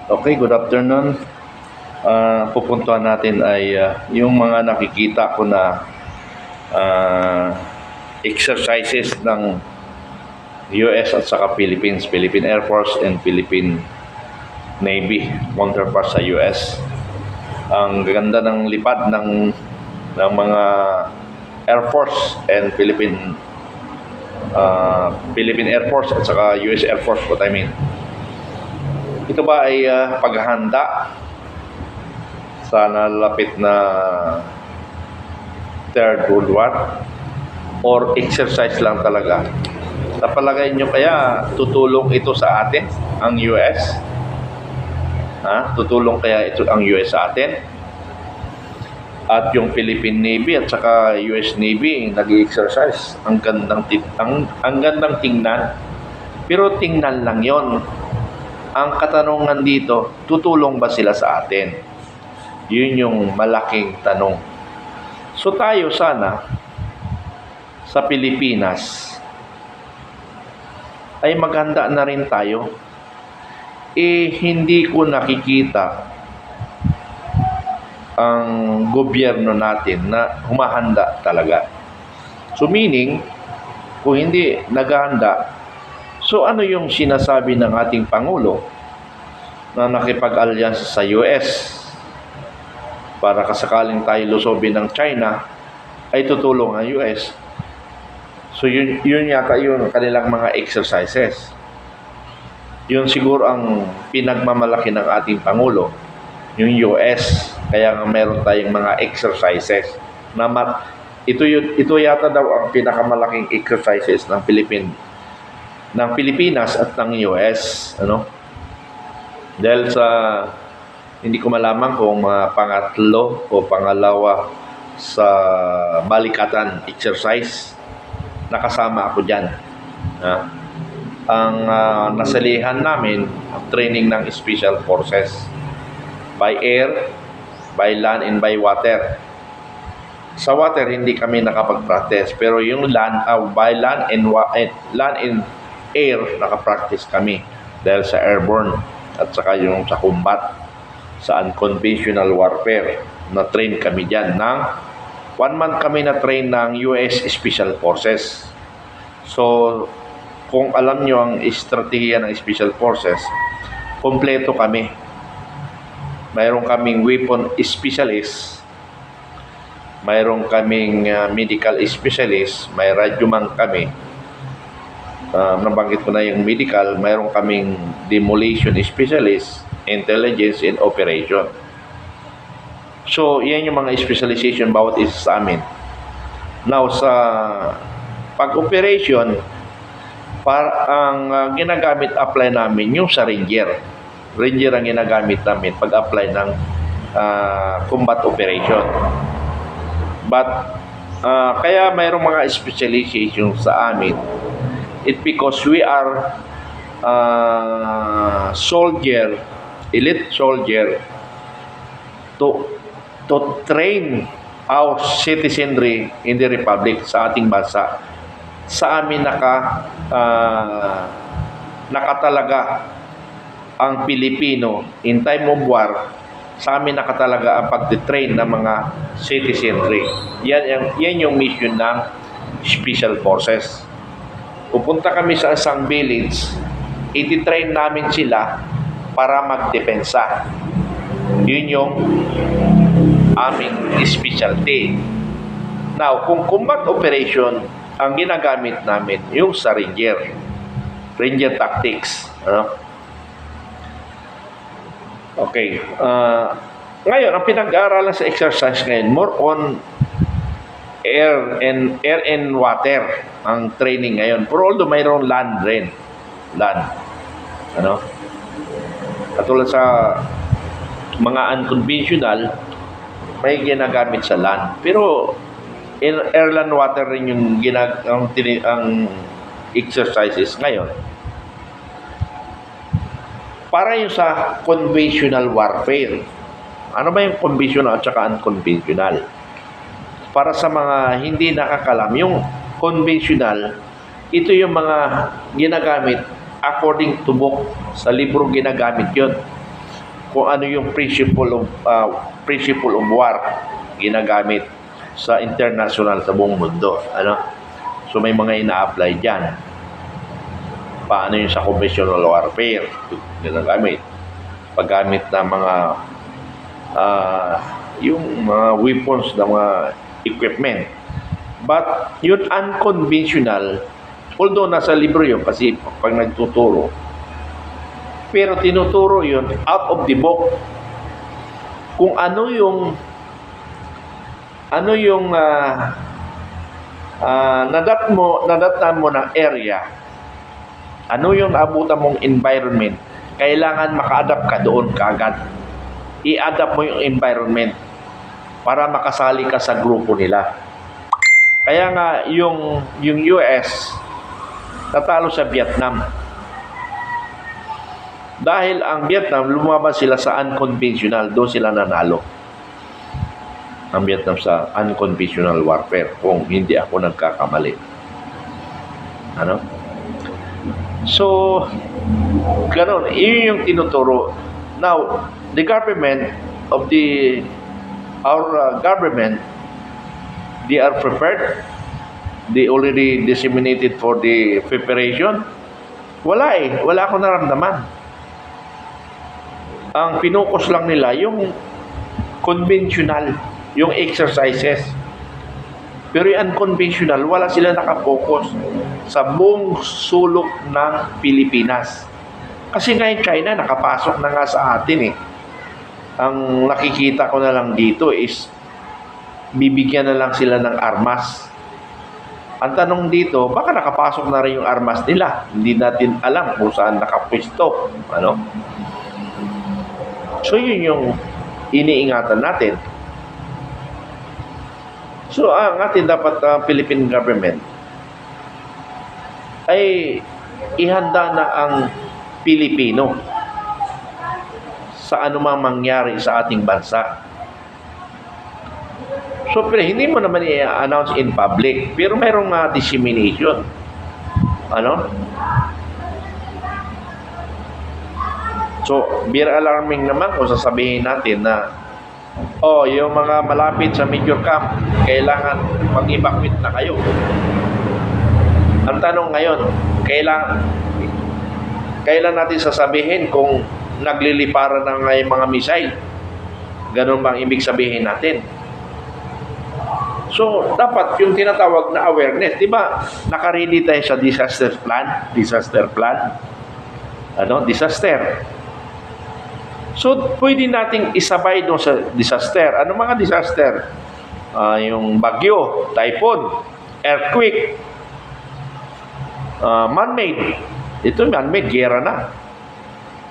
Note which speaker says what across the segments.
Speaker 1: Okay, good afternoon. Pupuntuhan natin ay yung mga nakikita ko na ah, exercises ng US at saka Philippines, Philippine Air Force and Philippine Navy, counterpart sa US. Ang ganda ng lipad ng mga Air Force and Philippine Air Force at saka US Air Force, what I mean. Ito ba ay paghahanda sa nalapit na Third World War or exercise lang talaga? Sa palagay nyo kaya tutulong ito sa atin, ang US? Tutulong kaya ito ang US sa atin? At yung Philippine Navy at saka US Navy nag-exercise. Ang gandang tingnan. Pero tingnan lang yon. Ang katanungan dito, tutulong ba sila sa atin? Yun yung malaking tanong. So tayo sana, sa Pilipinas, ay maghanda na rin tayo. Hindi ko nakikita ang gobyerno natin na humahanda talaga. So meaning, kung hindi naghahanda, so ano yung sinasabi ng ating Pangulo na nakipag-alyansa sa US para kasakaling tayo lusobin ng China ay tutulong ang US? So yun yata yung kanilang mga exercises. Yun siguro ang pinagmamalaki ng ating Pangulo, yung US. Kaya nga meron tayong mga exercises na ito yata daw ang pinakamalaking exercises ng Pilipinas at ng US, dahil sa hindi ko malaman kung pangatlo o pangalawa sa balikatan exercise, nakasama ako diyan. Ang nasalihan namin ang training ng Special Forces by air, by land and by water. Sa water hindi kami nakapag-practice, pero yung by land and air nakapractice kami dahil sa airborne at saka yung sa combat, sa unconventional warfare, na train kami dyan. 1 month kami na train ng US Special Forces. So kung alam nyo ang estratehiya ng Special Forces, kompleto kami. Mayroon kaming weapon specialist, mayroon kaming medical specialist, may radyoman kami. Nabanggit ko na yung medical, mayroon kaming demolition specialist, intelligence and operation. So, yan yung mga specialization bawat isa sa amin. Now, sa pag-operation, ang ginagamit apply namin yung sa Ranger. Ranger ang ginagamit namin pag-apply ng combat operation. But, kaya mayroong mga specialization sa amin. It because we are elite soldier to train our citizenry in the Republic sa ating bansa. Sa amin nakatalaga ang Pilipino in time of war. Sa amin nakatalaga ang pag-train ng mga citizenry. Yan yung mission ng Special Forces. Pupunta kami sa isang village, iti-train namin sila para magdepensa. Yun yung aming specialty. Now, kung combat operation, ang ginagamit namin yung sa Ranger tactics. Okay. Ngayon, ang pinag-aaralan sa exercise ngayon, more on air and water ang training ngayon. Pero although mayroong land rin. Katulad sa mga unconventional, may ginagamit sa land. Pero air, land, water rin yung ang exercises ngayon. Para yung sa conventional warfare. Ano ba yung conventional at saka unconventional? Para sa mga hindi nakakalam, yung conventional, ito yung mga ginagamit according to book. Sa libro ginagamit yun. kung ano yung principle of war ginagamit sa international sa buong mundo. So may mga ina-apply diyan. Paano yung sa conventional warfare ginagamit? Paggamit ng mga yung mga weapons ng mga equipment. But yung unconventional, although nasa libro yun kasi pag nagtuturo, pero tinuturo yun out of the book. Kung ano yung nadatan mo ng area, ano yung naabutan mong environment, kailangan maka-adapt ka doon kaagad. I-adapt mo yung environment para makasali ka sa grupo nila. Kaya nga yung US natalo sa Vietnam. Dahil ang Vietnam lumaban sila sa unconventional, doon sila nanalo. Ang Vietnam sa unconventional warfare, kung hindi ako nagkakamali. So, ganun, yun yung tinuturo. Now, the government of our government, they are prepared. They already disseminated for the preparation. Wala akong naramdaman. Ang pinukus lang nila yung conventional, yung exercises. Pero yung unconventional, wala sila nakapokus sa buong sulok ng Pilipinas. Kasi ngayon China, nakapasok na nga sa atin eh. Ang nakikita ko na lang dito is bibigyan na lang sila ng armas. Ang tanong dito, baka nakapasok na rin yung armas nila. Hindi natin alam kung saan nakapwesto. So yun yung iniingatan natin. So ang atin dapat Philippine government ay ihanda na ang Pilipino sa anumang mangyari sa ating bansa. So, pero hindi mo naman i-announce in public, pero mayroong dissemination. So, beer alarming naman kung sasabihin natin na yung mga malapit sa major camp, kailangan mag-evacuate na kayo. Ang tanong ngayon, kailan natin sasabihin kung nagliliparan na nga yung mga missile? Ganun bang ibig sabihin natin? So, dapat yung tinatawag na awareness, di ba? Naka-ready tayo sa disaster plan. Disaster. So, pwede nating isabay doon sa disaster. Ano mga disaster? Yung bagyo, typhoon, earthquake, man-made. Ito man-made, gera na.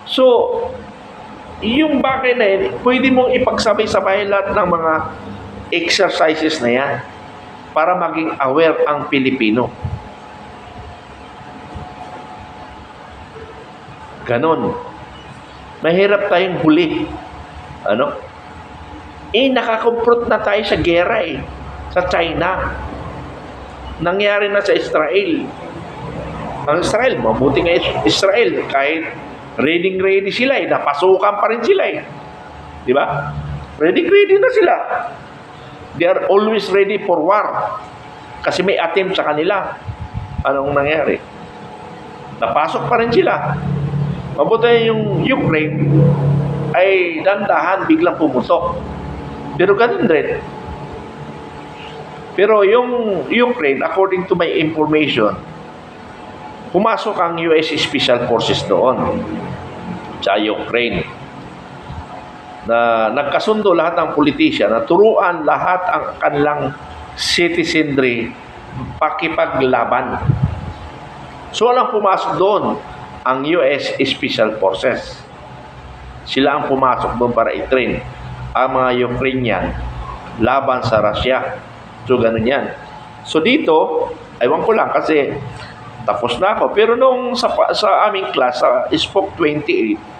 Speaker 1: So, yung bagay na yun, pwede mong ipagsabay-sabay lahat ng mga exercises na yan para maging aware ang Pilipino. Ganon. Mahirap tayong huli. Nakakomprot na tayo sa gera sa China. Nangyari na sa Israel. Ang Israel, mabuti nga Israel, kahit ready sila napasukan pa rin sila Di ba? Ready na sila. They are always ready for war. Kasi may attempt sa kanila. Anong nangyari? Napasok pa rin sila. Mabuti yung Ukraine ay dandahan biglang pumutok. Pero ganun rin. Pero yung Ukraine, according to my information, pumasok ang US Special Forces doon sa Ukraine. Na nagkasundo lahat ng politisyan na turuan lahat ang kanilang citizenry pakipaglaban. So walang pumasok doon ang US Special Forces. Sila ang pumasok doon para i-train ang mga Ukrainian laban sa Russia. So ganun yan. So dito, ewan ko lang kasi tapos na ako. Pero nung sa aming class, sa SPOC 28,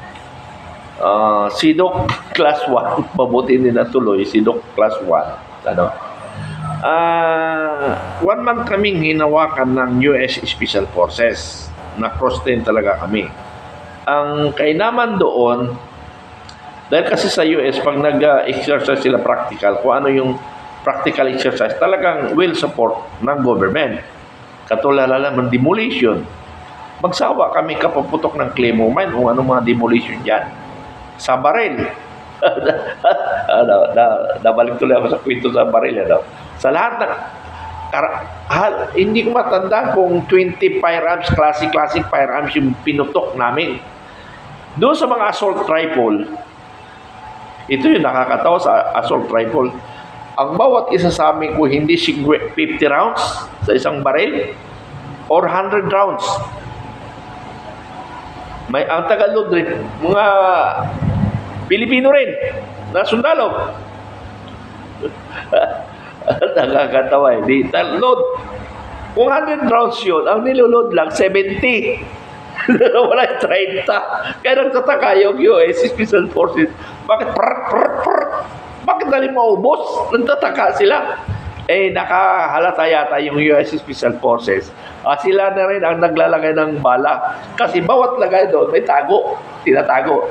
Speaker 1: SIDOC Class 1, mabuti din natuloy, SIDOC Class 1. 1 month kaming hinawakan ng US Special Forces. Na cross-train talaga kami. Ang kainaman doon, Dahil kasi sa US, pag nag-exercise sila practical, kung ano yung practical exercise, talagang will support ng government. Katulad lang ng demolition. Magsawa kami kapaputok ng Claymore Mine kung ano mga demolition dyan. Sa baril. Nabalik tuloy ako sa kwento sa baril. Sa lahat ng hindi ko matanda kung 20 firearms, classic firearms yung pinutok namin. Doon sa mga assault rifle, ito yung nakakatawa sa assault rifle. Ang bawat isa sa amin kung hindi 50 rounds sa isang baril or 100 rounds. Ang Tagalog rin, mga Pilipino rin na sundalo. Nakakatawa eh. Load. Kung 100 rounds yun, ang niloload lang 70. Wala 30. Kaya nagtataka yung US Special Forces. Bakit? Bakit dali maubos? Nagtataka sila. Nakahalata yata yung US Special Forces. Sila na rin ang naglalagay ng bala. Kasi bawat lagay doon, may tago. Tinatago.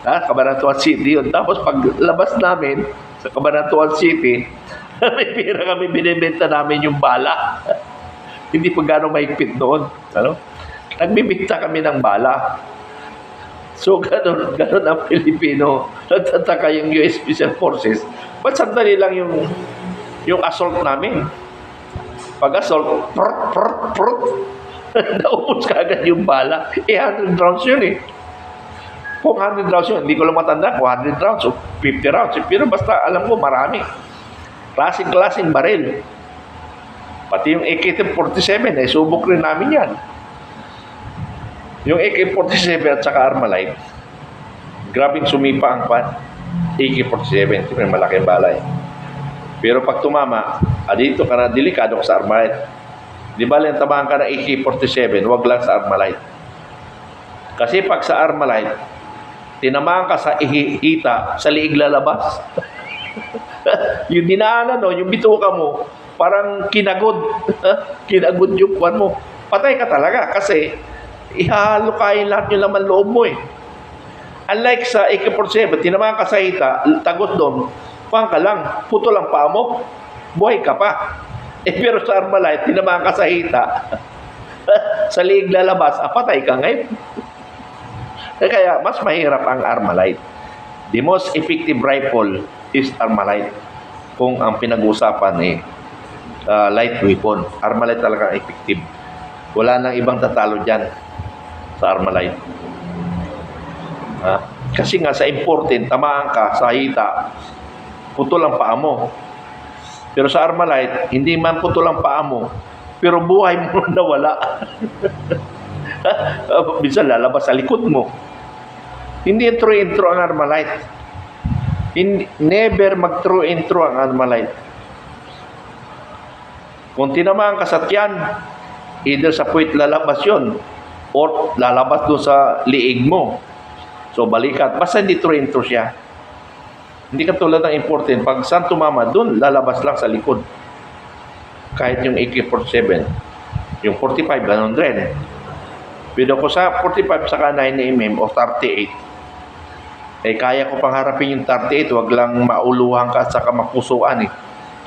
Speaker 1: Cabanatuan City yun. Tapos paglabas namin sa Cabanatuan City, may pira kami, binibenta namin yung bala. Hindi pa gano'ng mahigpit doon. Nagbibigta kami ng bala. So, ganun ang Pilipino. Nagtataka yung US Special Forces. Ba't sandali lang yung assault namin? Pag assault, naubos ka agad yung bala. 100 rounds yun eh. Kung 100 rounds yun, hindi ko lang matanda kung 100 rounds o 50 rounds. Pero basta alam ko, marami. Klaseng baril. Pati yung AK-47, subok rin namin yan. Yung AK-47 at saka Armalite, grabing sumipa ang AK-47. Ito may malaking bala eh. Pero pag tumama, dito ka na, delikado ka sa Armalite. Di ba lang tamaan ka ng AK-47, wag lang sa Armalite. Kasi pag sa Armalite, tinamaan ka sa hita, sa liig lalabas. Yung dinaanan, yung bituka mo, parang kinagod. Kinagod yung kwan mo. Patay ka talaga kasi ihahalo kain lahat yung laman loob mo eh. Unlike sa AK-47, tinamaan ka sa hita, tagos doon, pang ka lang, puto lang pa mo, buhay ka pa. Pero sa Armalite, tinamaan ka sa hita, sa liig lalabas, patay ka ngayon. Kaya mas mahirap ang Armalite. The most effective rifle is Armalite. Kung ang pinag-uusapan light weapon, Armalite talaga effective. Wala nang ibang tatalo dyan sa Armalite. Kasi nga sa important, tamaan ka sa hita, putol ang paa mo. Pero sa Armalite, hindi man putol ang paa mo, pero buhay mo nawala. Bisa lalabas sa likod mo. Hindi intro ang Armalite. Never mag-true intro ang Armalite. Kung tinamaan ka sa tiyan, either sa puwit lalabas yun, or lalabas doon sa liig mo. So, balikat. Basta hindi true intro siya. Hindi ka tulad ng important. Pag saan tumama, doon lalabas lang sa likod. Kahit yung AK-47, yung 45, ganun rin. Pero kung sa 45 saka 9mm o 38, kaya ko pang harapin yung 38, wag lang mauluhan ka at saka mapusuan eh.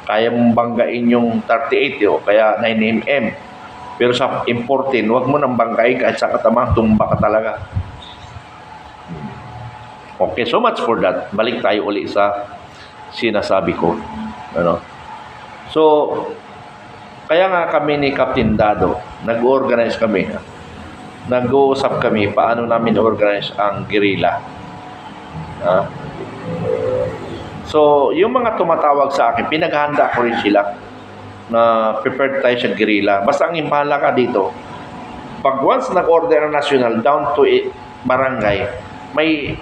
Speaker 1: Kaya mong banggain yung 38 o kaya 9mm. Pero sa important, wag mo nang banggain kahit sa katamang tumba ka talaga. Okay, so much for that. Balik tayo uli sa sinasabi ko. So, kaya nga kami ni Captain Dado, nag-organize kami. Nag-uusap kami paano namin organize ang guerrilla. So, yung mga tumatawag sa akin, pinaghanda ko rin sila na prepared tayo sa guerrilla. Basta ang impala ka dito, pag once nag-order na national down to barangay, may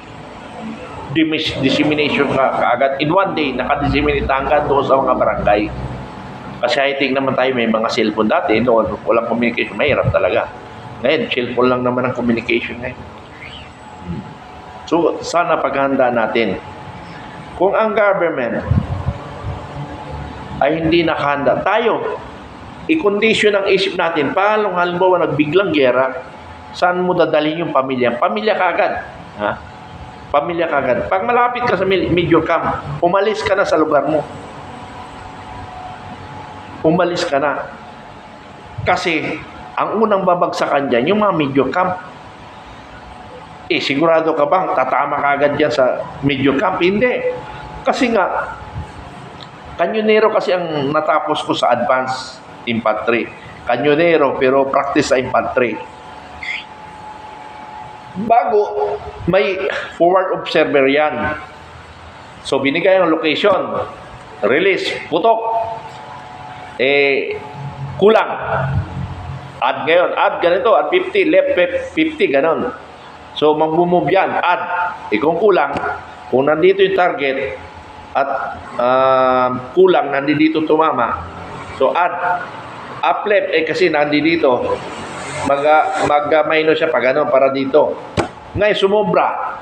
Speaker 1: dissemination ka kaagad. In one day, nakadisseminate hanggang doon sa mga barangay. Kasi high-tech naman tayo, may mga cellphone dati, noon, walang communication, mahirap talaga. Ngayon, cellphone lang naman ang communication ngayon. So, sana paghanda natin. Kung ang government ay hindi nakahanda, tayo, i-condition ang isip natin, paano halimbawa nagbiglang gera, saan mo dadalhin yung pamilya? Pamilya kaagad. Pamilya kagad. Pag malapit ka sa major camp, umalis ka na sa lugar mo. Umalis ka na. Kasi, ang unang babagsakan dyan, yung mga major camp. Sigurado ka bang tatama ka agad dyan sa major camp? Hindi. Kasi nga, kanyonero kasi ang natapos ko sa advanced infantry. Kanyonero, pero practice sa infantry. Bago, may forward observer yan. So, binigay ang location. Release, putok. Kulang. Add ngayon. Add ganito. Add 50. Left 50. Ganon. So, mag-move yan. Add. Kung kulang, kung nandito yung target at kulang, nandito tumama. So, add. Up left, kasi nandito. Mag-minus siya pag ano, para dito. Ngayon, sumobra.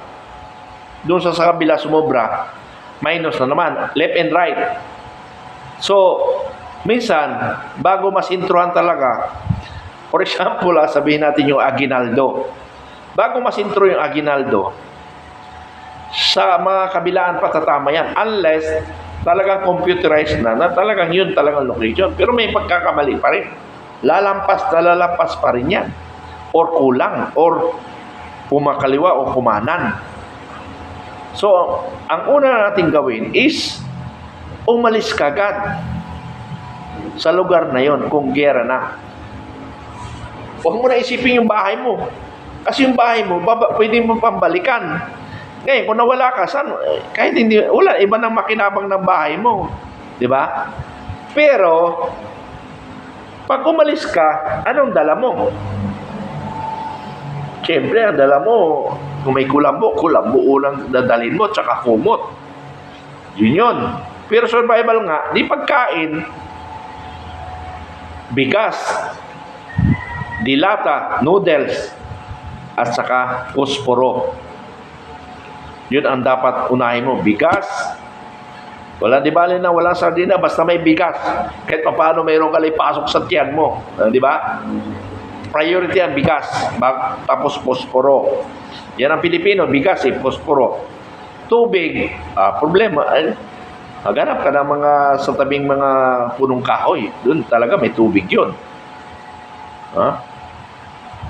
Speaker 1: Doon sa kabila, sumobra. Minus na naman. Left and right. So, minsan, bago masintrohan talaga, for example, sabihin natin yung Aguinaldo. Bago masintro yung Aguinaldo, sa mga kabilaan pa tatama yan. Unless, talagang computerized na talagang yun talagang location. Pero may pagkakamali pa rin. Lalampas pa rin yan. Or kulang. Or pumakaliwa o kumanan. So, ang una natin gawin is umalis kagad sa lugar na yon kung gera na. Huwag mo na isipin yung bahay mo. Kasi yung bahay mo, pwede mo pambalikan. Ngayon, kung nawala ka, kahit hindi, wala, iba nang makinabang ng bahay mo. Di ba? Pero, pag umalis ka, anong dala mo? Siyempre, ang dala mo, kung may kulambo unang dadalhin mo, tsaka kumot. Yun yun. Pero survival nga, di pagkain, bigas, dilata, noodles, at saka posporo. Yun ang dapat unahin mo. Bigas. Wala di bali na walang sardina, basta may bigas. Kahit paano mayroong kalipasok sa tiyan mo. Di ba? Priority ang bigas. Tapos posporo. Yan ang Pilipino, bigas posporo. Tubig, problema. Haganap ka ng sa tabing mga punong kahoy. Doon talaga may tubig yun.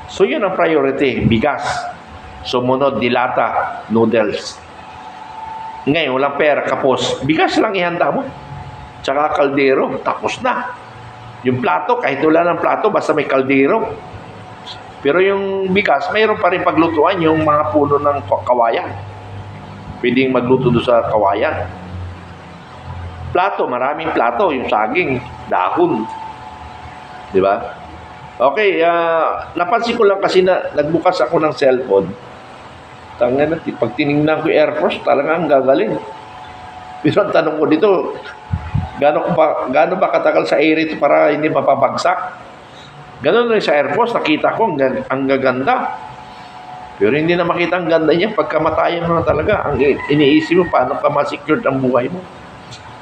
Speaker 1: So yun ang priority, bigas. Sumunod, dilata, noodles. Ngayon, walang pera, kapos. Bigas lang ihanda mo. Tsaka kaldero, tapos na. Yung plato, kahit wala ng plato, basta may kaldero. Pero yung bigas, mayroon pa rin paglutuan yung mga puno ng kawayan. Pwedeng magluto doon sa kawayan. Plato, maraming plato. Yung saging, dahon. Di ba? Okay, napansin ko lang kasi na nagbukas ako ng cellphone. Tangan natin, pag tinignan ko yung Air Force, talagang gagaling. Pero ang tanong ko dito, gaano ba katagal sa air ito para hindi mapabagsak? Ganon rin sa Air Force, nakita ko, ang gaganda. Pero hindi na makita ang ganda niya, pagkamatayan mo na talaga. Ang iniisip mo, paano ka ma-secured ang buhay mo.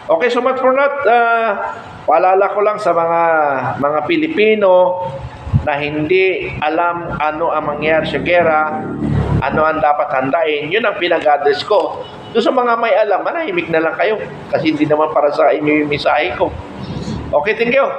Speaker 1: Okay, so much for that. Paalala ko lang sa mga Pilipino na hindi alam ano ang mangyayari sa gera, ano ang dapat handain. Yun ang pinag-address ko. Doon sa mga may alam, manahimik na lang kayo. Kasi hindi naman para sa inyo yung mensahe ko. Okay, thank you.